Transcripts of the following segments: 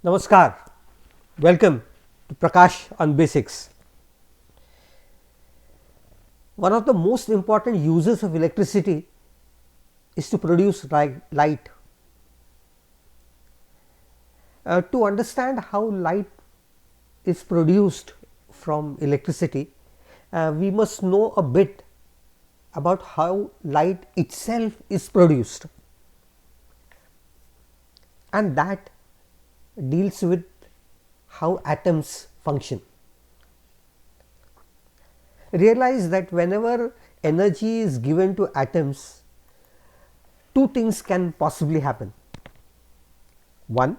Namaskar, welcome to Prakash on Basics. One of the most important uses of electricity is to produce light. To understand how light is produced from electricity, we must know a bit about how light itself is produced, and that deals with how atoms function. Realize that whenever energy is given to atoms, two things can possibly happen. One,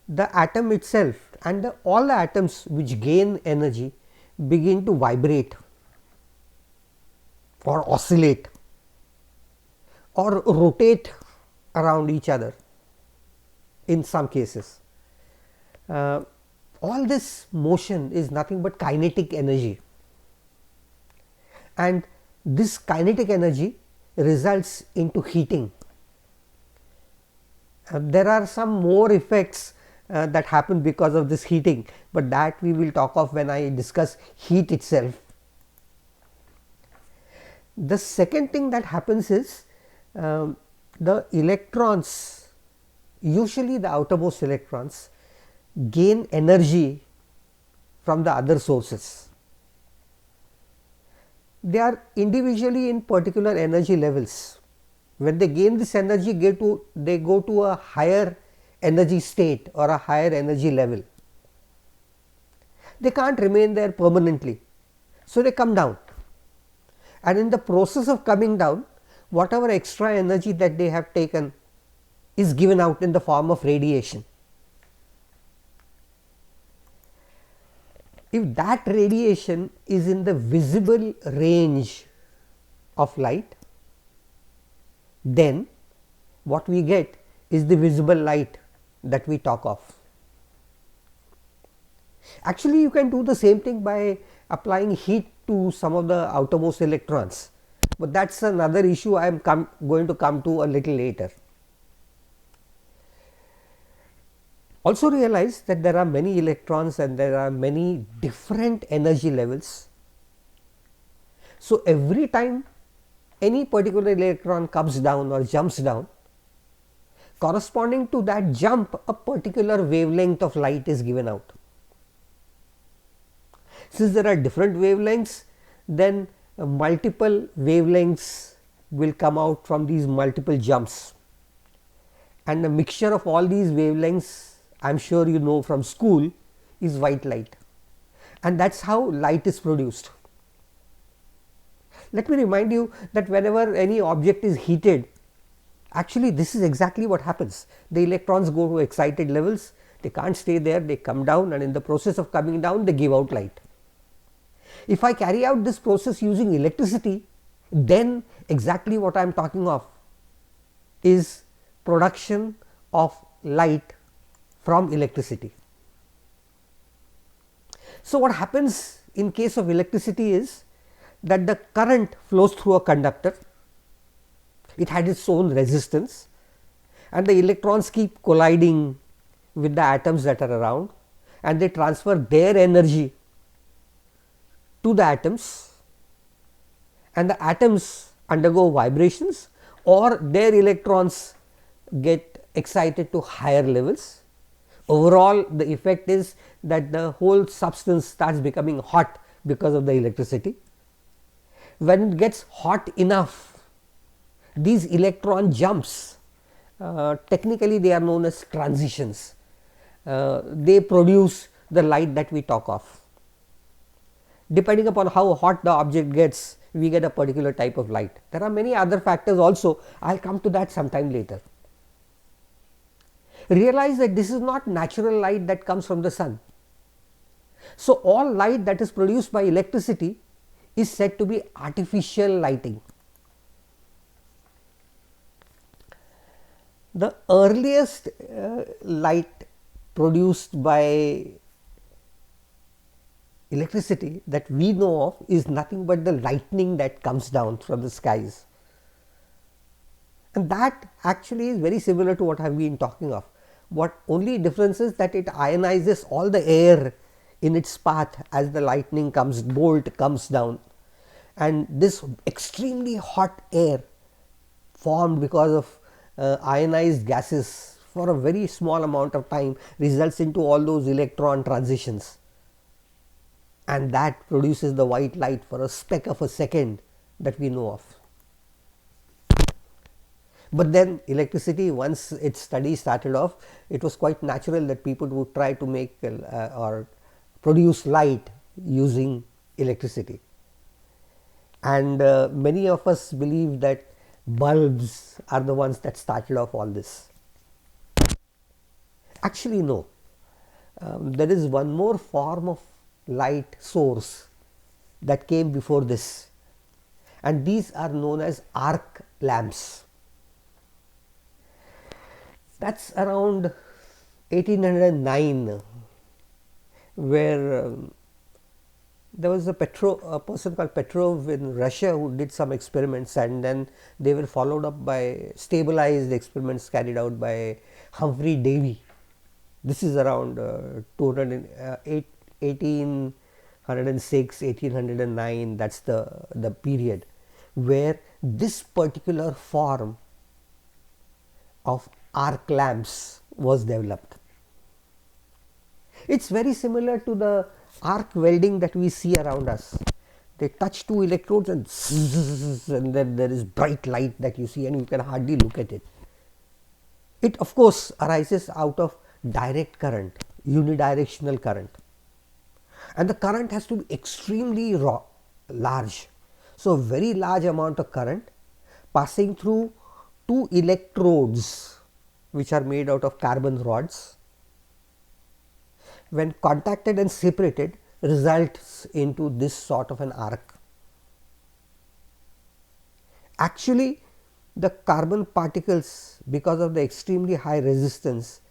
the atom itself and all the atoms which gain energy begin to vibrate or oscillate or rotate around each other in some cases. All this motion is nothing but kinetic energy, and this kinetic energy results into heating. There are some more effects that happen because of this heating, but that we will talk of when I discuss heat itself. The second thing that happens is the electrons, usually the outermost electrons, gain energy from the other sources. They are individually in particular energy levels. When they gain this energy, they go to a higher energy state or a higher energy level. They can't remain there permanently, so they come down, and in the process of coming down, whatever extra energy that they have taken is given out in the form of radiation. If that radiation is in the visible range of light, then what we get is the visible light that we talk of. Actually, you can do the same thing by applying heat to some of the outermost electrons, but that is another issue I am going to come to a little later. Also realize that there are many electrons and there are many different energy levels. So, every time any particular electron comes down or jumps down, corresponding to that jump a particular wavelength of light is given out. Since there are different wavelengths, then multiple wavelengths will come out from these multiple jumps, and a mixture of all these wavelengths, I am sure you know from school, is white light, and that is how light is produced. Let me remind you that whenever any object is heated, actually this is exactly what happens. The electrons go to excited levels, they can't stay there, they come down, and in the process of coming down they give out light. If I carry out this process using electricity, then exactly what I am talking of is production of light from electricity. So, what happens in case of electricity is that the current flows through a conductor, it had its own resistance, and the electrons keep colliding with the atoms that are around, and they transfer their energy to the atoms, and the atoms undergo vibrations or their electrons get excited to higher levels. Overall, the effect is that the whole substance starts becoming hot because of the electricity. When it gets hot enough, these electron jumps, technically they are known as transitions, they produce the light that we talk of. Depending upon how hot the object gets, we get a particular type of light. There are many other factors also, I will come to that sometime later. Realize that this is not natural light that comes from the sun. So, all light that is produced by electricity is said to be artificial lighting. The earliest light produced by electricity that we know of is nothing but the lightning that comes down from the skies, and that actually is very similar to what I have been talking of. What only difference is that it ionizes all the air in its path as the lightning bolt comes down, and this extremely hot air formed because of ionized gases for a very small amount of time results into all those electron transitions, and that produces the white light for a speck of a second that we know of. But then electricity, once its study started off, it was quite natural that people would try to make or produce light using electricity. And many of us believe that bulbs are the ones that started off all this. Actually, no. There is one more form of light source that came before this, and these are known as arc lamps. That's around 1809, where there was a person called Petrov in Russia who did some experiments, and then they were followed up by stabilized experiments carried out by Humphrey Davy. This is around 1806, 1809, that's the period where this particular form of arc lamps was developed. It is very similar to the arc welding that we see around us. They touch two electrodes and then there is bright light that you see, and you can hardly look at it. It of course arises out of direct current, unidirectional current, and the current has to be extremely large. So, a very large amount of current passing through two electrodes which are made out of carbon rods, when contacted and separated, results into this sort of an arc. Actually, the carbon particles, because of the extremely high resistance,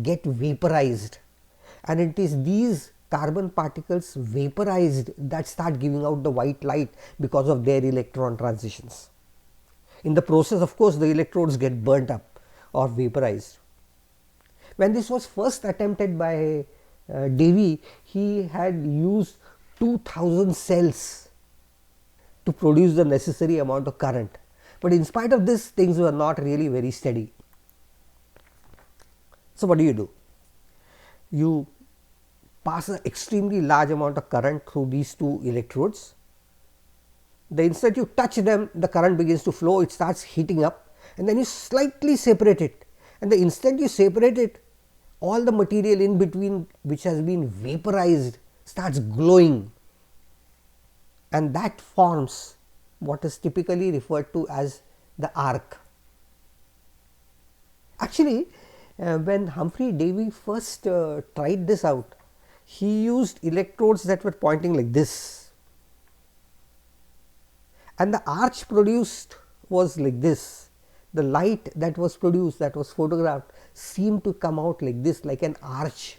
get vaporized, and it is these carbon particles vaporized that start giving out the white light because of their electron transitions. In the process, of course, the electrodes get burnt up or vaporized. When this was first attempted by Davy, he had used 2000 cells to produce the necessary amount of current, but in spite of this, things were not really very steady. So, what do? You pass an extremely large amount of current through these two electrodes. The instant you touch them, the current begins to flow, it starts heating up, and then you slightly separate it, and the instant you separate it, all the material in between which has been vaporized starts glowing, and that forms what is typically referred to as the arc. Actually, when Humphrey Davy first tried this out, he used electrodes that were pointing like this, and the arch produced was like this. The light that was produced, that was photographed, seemed to come out like this, like an arch.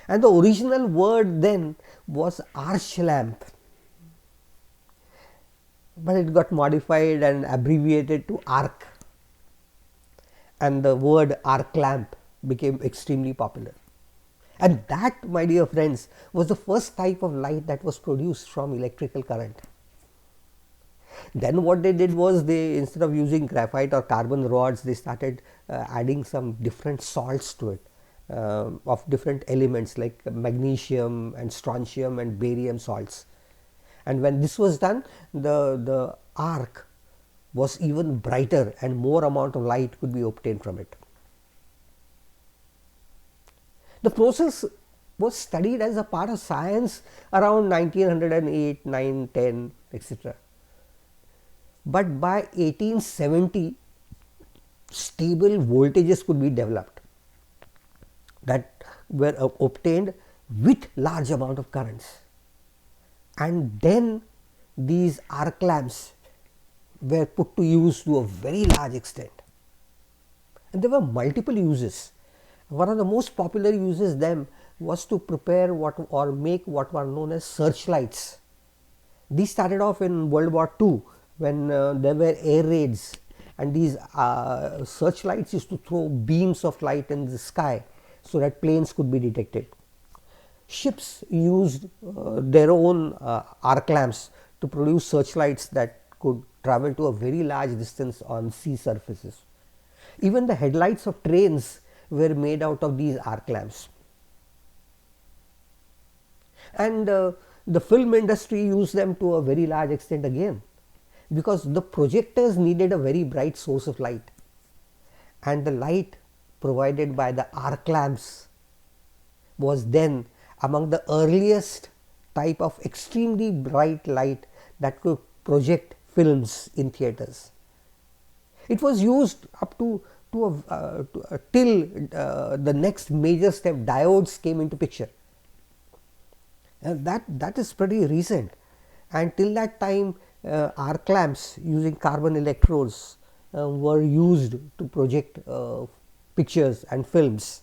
And the original word then was arch lamp, but it got modified and abbreviated to arc, and the word arc lamp became extremely popular. And that, my dear friends, was the first type of light that was produced from electrical current. Then what they did was, they, instead of using graphite or carbon rods, they started adding some different salts to it, of different elements like magnesium and strontium and barium salts. And when this was done, the arc was even brighter and more amount of light could be obtained from it. The process was studied as a part of science around 1908, 9, 10, etc. But by 1870, stable voltages could be developed that were obtained with large amount of currents, and then these arc lamps were put to use to a very large extent, and there were multiple uses. One of the most popular uses then was to prepare or make what were known as searchlights. These started off in World War II, when there were air raids, and these searchlights used to throw beams of light in the sky so that planes could be detected. Ships used their own arc lamps to produce searchlights that could travel to a very large distance on sea surfaces. Even the headlights of trains were made out of these arc lamps. And the film industry used them to a very large extent again, because the projectors needed a very bright source of light, and the light provided by the arc lamps was then among the earliest type of extremely bright light that could project films in theaters. It was used up to till the next major step, diodes came into picture, and that is pretty recent. And till that time, arc lamps using carbon electrodes were used to project pictures and films.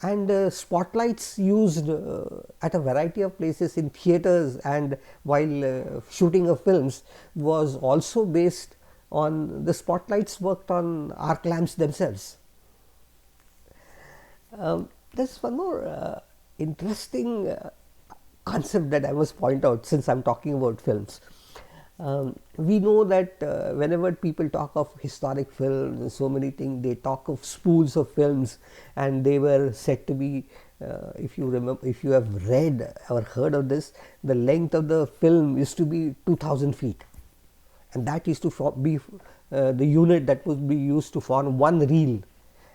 And spotlights used at a variety of places in theaters and while shooting of films was also based on the spotlights worked on arc lamps themselves. There's one more interesting concept that I must point out since I am talking about films. We know that whenever people talk of historic films and so many things, they talk of spools of films, and they were said to be, if you remember, if you have read or heard of this, the length of the film used to be 2000 feet, and that used to be the unit that would be used to form one reel,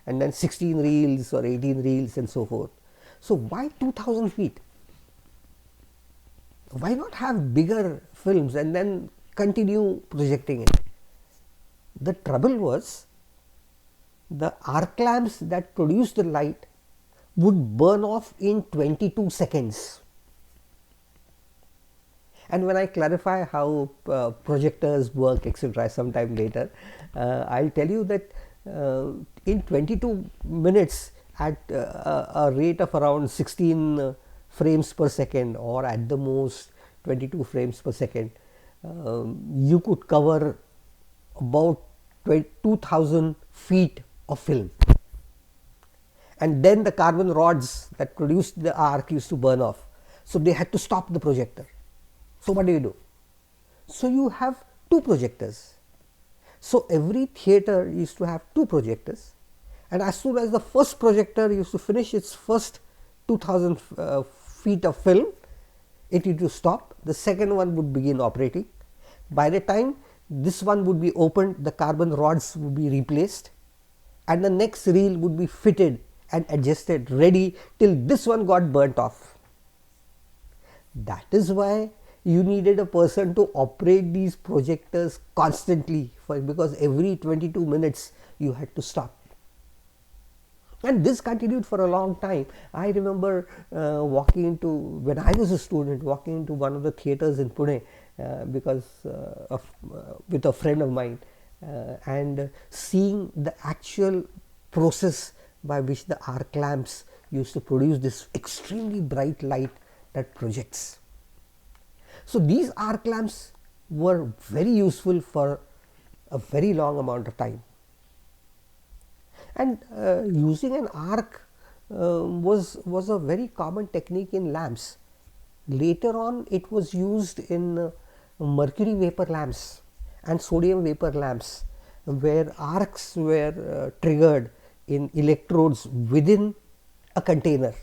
and then 16 reels or 18 reels and so forth. So why 2000 feet? Why not have bigger films and then continue projecting it? The trouble was, the arc lamps that produced the light would burn off in 22 seconds. And when I clarify how projectors work, etc., sometime later, I will tell you that in 22 minutes at a rate of around 16 frames per second, or at the most 22 frames per second, you could cover about 2000 feet of film. And then the carbon rods that produced the arc used to burn off. So they had to stop the projector. So what do? So you have two projectors. So every theater used to have two projectors, and as soon as the first projector used to finish its first 2000 feet of film, it used to stop. The second one would begin operating. By the time this one would be opened, the carbon rods would be replaced, and the next reel would be fitted and adjusted, ready till this one got burnt off. That is why you needed a person to operate these projectors constantly, because every 22 minutes you had to stop. And this continued for a long time. I remember walking into, when I was a student, walking into one of the theaters in Pune with a friend of mine, and seeing the actual process by which the arc lamps used to produce this extremely bright light that projects. So these arc lamps were very useful for a very long amount of time. And using an arc was a very common technique in lamps. Later on, it was used in mercury vapor lamps and sodium vapor lamps, where arcs were triggered in electrodes within a container,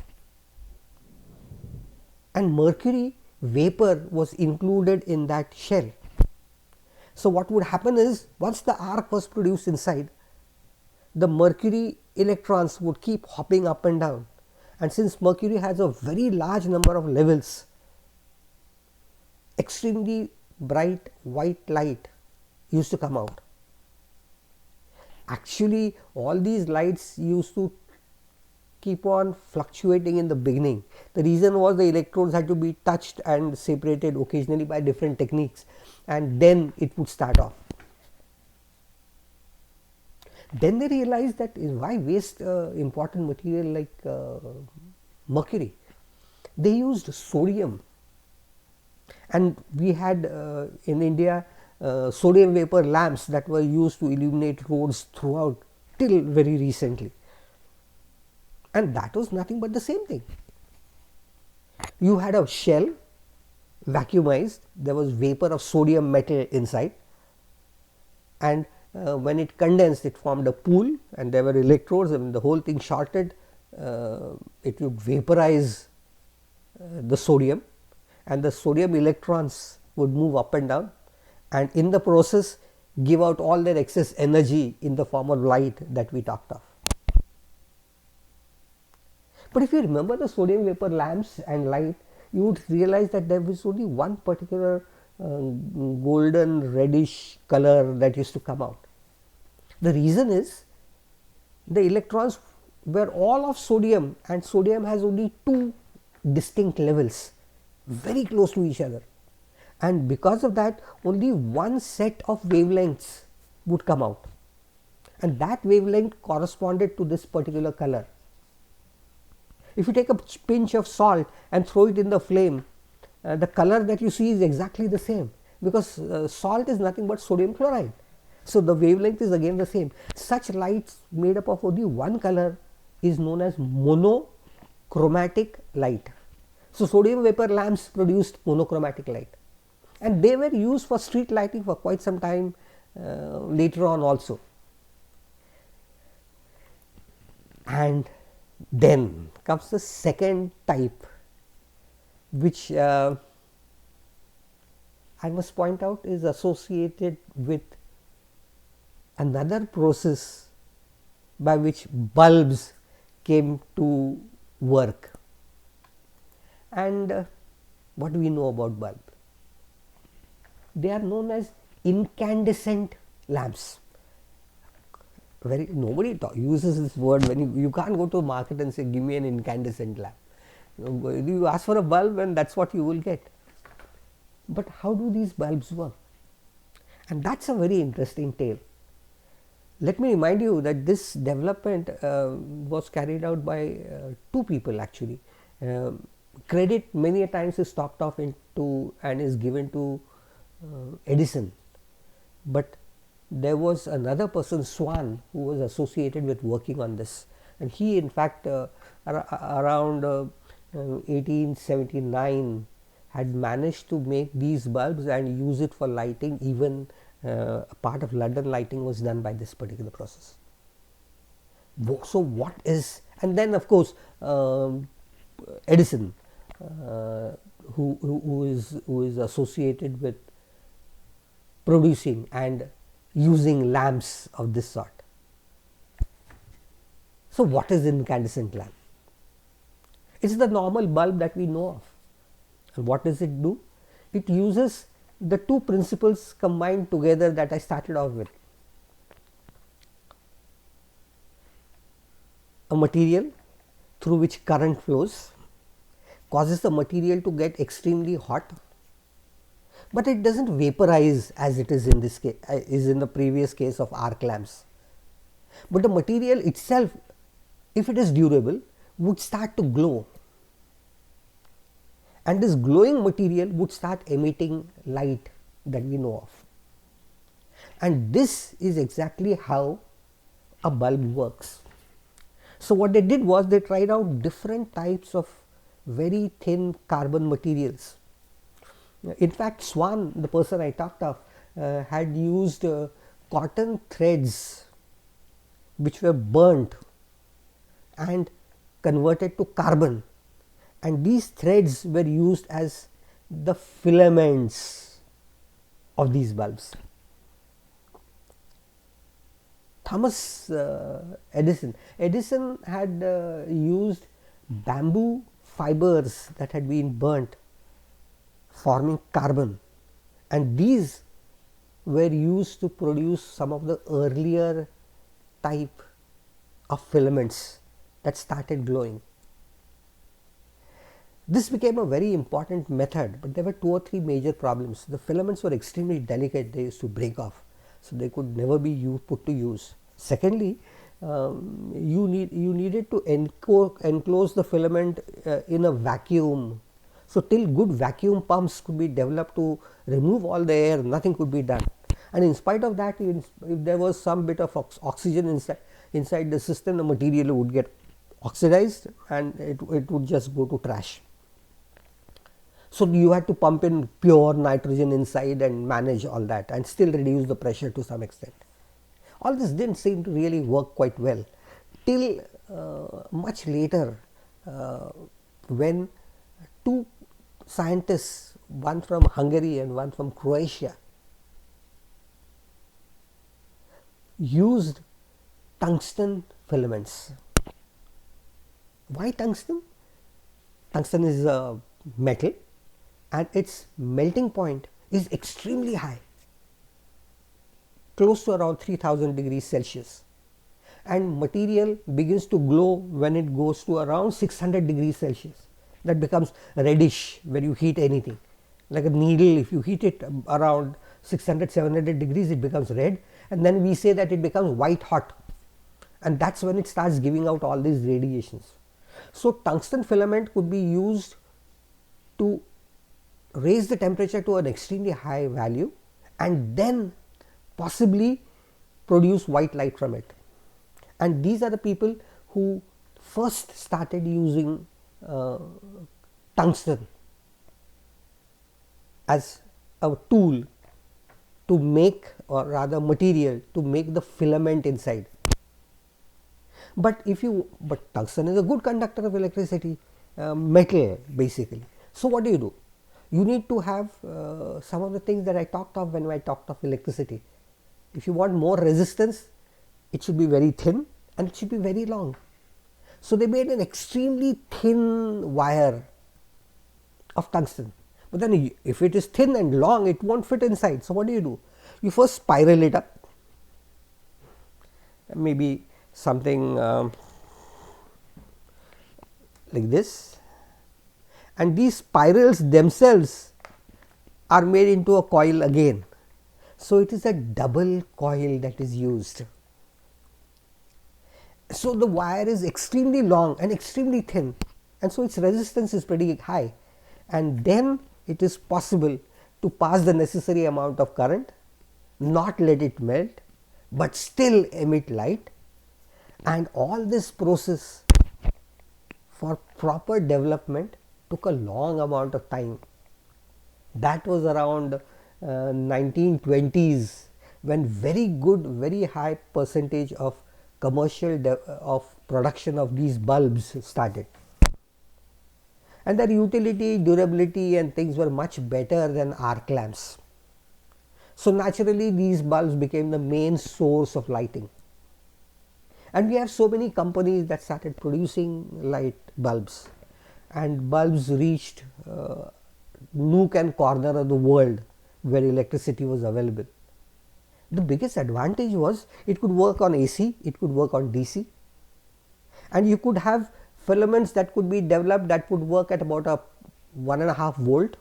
and mercury vapor was included in that shell. So what would happen is, once the arc was produced inside, the mercury electrons would keep hopping up and down, and since mercury has a very large number of levels, extremely bright white light used to come out. Actually, all these lights used to keep on fluctuating in the beginning. The reason was the electrodes had to be touched and separated occasionally by different techniques, and then it would start off. Then they realized that why waste important material like mercury. They used sodium, and we had in India sodium vapor lamps that were used to illuminate roads throughout till very recently, and that was nothing but the same thing. You had a shell vacuumized, there was vapor of sodium metal inside, and when it condensed it formed a pool, and there were electrodes, and the whole thing shorted, it would vaporize the sodium, and the sodium electrons would move up and down, and in the process give out all their excess energy in the form of light that we talked of. But if you remember the sodium vapor lamps and light, you would realize that there was only one particular golden reddish color that used to come out. The reason is the electrons were all of sodium, and sodium has only two distinct levels very close to each other, and because of that only one set of wavelengths would come out, and that wavelength corresponded to this particular color. If you take a pinch of salt and throw it in the flame, the color that you see is exactly the same, because salt is nothing but sodium chloride. So, the wavelength is again the same. Such lights made up of only one color is known as monochromatic light. So, sodium vapor lamps produced monochromatic light, and they were used for street lighting for quite some time later on also. And then comes the second type, which I must point out is associated with another process by which bulbs came to work. And what do we know about bulb? They are known as incandescent lamps. Nobody uses this word. When you can't go to a market and say give me an incandescent lamp. You ask for a bulb and that's what you will get. But how do these bulbs work? And that's a very interesting tale. Let me remind you that this development was carried out by two people actually. Credit many a times is talked of into and is given to Edison, but there was another person, Swan, who was associated with working on this, and he in fact around 1879 had managed to make these bulbs and use it for lighting. Even a part of London lighting was done by this particular process. So what is, and then of course Edison, who is associated with producing and using lamps of this sort. So what is incandescent lamp? It is the normal bulb that we know of. And what does it do? It uses the two principles combined together that I started off with. A material through which current flows causes the material to get extremely hot, but it does not vaporize as it is in this case, is in the previous case of arc lamps. But the material itself, if it is durable, would start to glow, and this glowing material would start emitting light that we know of. And this is exactly how a bulb works. So what they did was they tried out different types of very thin carbon materials. In fact, Swan, the person I talked of, had used cotton threads which were burnt and converted to carbon, and these threads were used as the filaments of these bulbs. Thomas Edison had used bamboo fibers that had been burnt, forming carbon, and these were used to produce some of the earlier type of filaments that started glowing. This became a very important method, but there were 2 or 3 major problems. The filaments were extremely delicate, they used to break off, so they could never be put to use. Secondly, you needed to enclose the filament in a vacuum So, till good vacuum pumps could be developed to remove all the air, nothing could be done. And in spite of that, if there was some bit of oxygen inside the system, the material would get oxidized and it would just go to trash. So, you had to pump in pure nitrogen inside and manage all that and still reduce the pressure to some extent. All this did not seem to really work quite well till much later, when two scientists, one from Hungary and one from Croatia, used tungsten filaments. Why tungsten? Tungsten is a metal and its melting point is extremely high, close to around 3000 degrees Celsius, and material begins to glow when it goes to around 600 degrees Celsius. That becomes reddish when you heat anything, like a needle. If you heat it around 600-700 degrees, it becomes red, and then we say that it becomes white hot, and that is when it starts giving out all these radiations. So, tungsten filament could be used to raise the temperature to an extremely high value and then possibly produce white light from it. And these are the people who first started using tungsten as a tool to make, or rather material to make the filament inside. But tungsten is a good conductor of electricity, metal basically. So, what do? You need to have some of the things that I talked of when I talked of electricity. If you want more resistance, it should be very thin and it should be very long. So, they made an extremely thin wire of tungsten, but then if it is thin and long, it will not fit inside. So, what do? You first spiral it up, maybe something like this, and these spirals themselves are made into a coil again. So, it is a double coil that is used. So, the wire is extremely long and extremely thin, and so its resistance is pretty high, and then it is possible to pass the necessary amount of current, not let it melt, but still emit light. And all this process for proper development took a long amount of time. That was around 1920s, when very good, very high percentage of commercial production of these bulbs started, and their utility, durability and things were much better than arc lamps. So, naturally these bulbs became the main source of lighting, and we have so many companies that started producing light bulbs, and bulbs reached nook and corner of the world where electricity was available. The biggest advantage was it could work on AC, it could work on DC, and you could have filaments that could be developed that could work at about a 1.5 volt,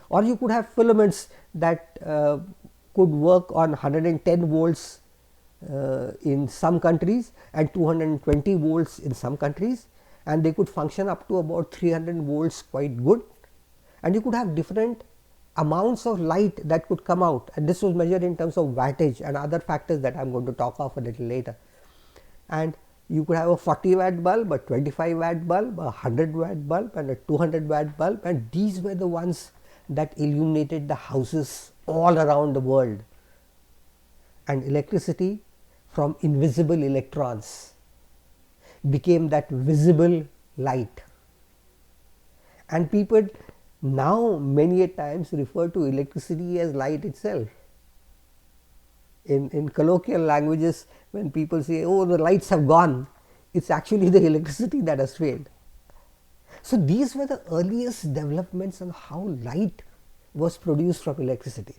or you could have filaments that could work on 110 volts in some countries and 220 volts in some countries, and they could function up to about 300 volts quite good, and you could have different amounts of light that could come out, and this was measured in terms of wattage and other factors that I am going to talk of a little later. And you could have a 40 watt bulb, a 25 watt bulb, a 100 watt bulb and a 200 watt bulb, and these were the ones that illuminated the houses all around the world. And electricity from invisible electrons became that visible light, and people now many a times refer to electricity as light itself. In colloquial languages, when people say, oh, the lights have gone, it is actually the electricity that has failed. So, these were the earliest developments on how light was produced from electricity.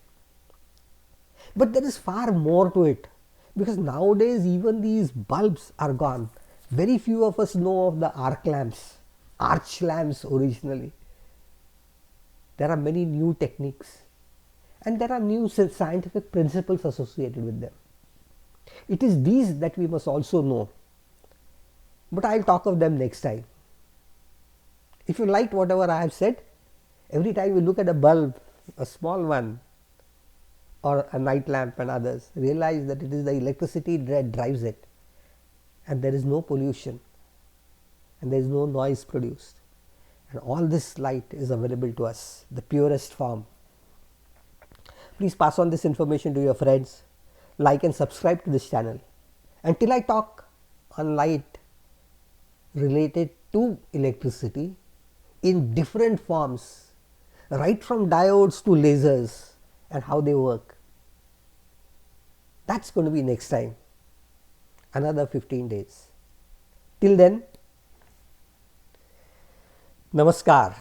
But there is far more to it, because nowadays even these bulbs are gone. Very few of us know of the arc lamps, arch lamps originally. There are many new techniques, and there are new scientific principles associated with them. It is these that we must also know, but I will talk of them next time. If you liked whatever I have said, Every time you look at a bulb, a small one, or a night lamp and others, realize that it is the electricity that drives it, and there is no pollution and there is no noise produced, and all this light is available to us, the purest form. Please pass on this information to your friends, like and subscribe to this channel. Until I talk on light related to electricity in different forms, right from diodes to lasers and how they work. That's going to be next time, another 15 days. Till then, Namaskar.